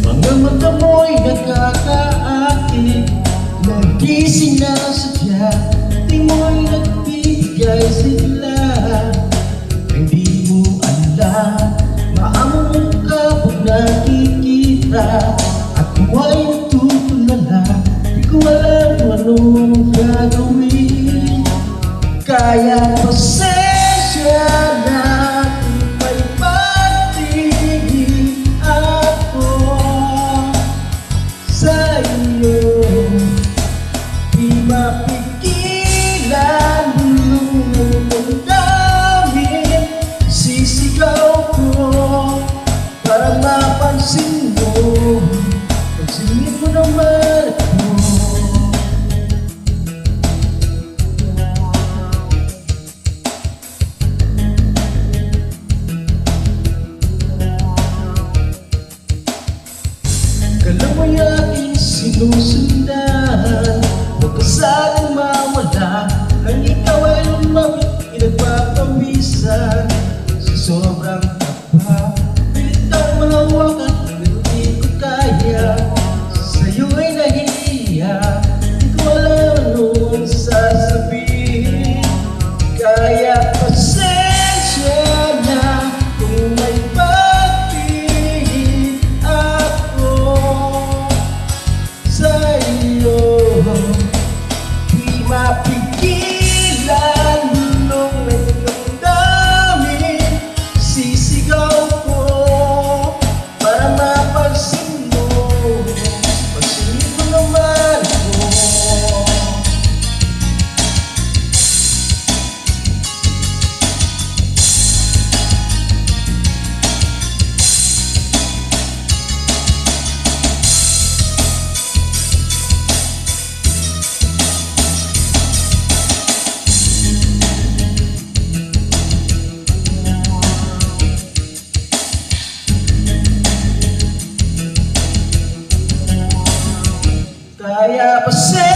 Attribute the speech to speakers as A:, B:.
A: Mga mata mo'y nagkakaakit, di sinasadya, di mo'y nagbibigay sila. Hindi mo alam, maamong ka pag nakikita, at buhay natutulala. Di ko alam kung anong gagawin, kaya pasensya na kung may patigil ako sa iyo. Di mapigilan bulong ng damdamin, sisigaw ko para mapansin mo, pansinin mo naman ako. Kala mo'y aking sinusundan, huwag ka sanang mawala, nang ikaw ay lumapit, pinagpapawisan. Sa sobrang taba, pilit kang mahawakan, pero di ko kaya, sa'yo ay nahihiya. Di ko alam anong sasabihin, kaya pasensya na kung may pagpili ako sa iyo. Di mapigilan nung may damdamin, sisigaw ko para mapansin mo, pansinin mo naman ako. Kaya pasensya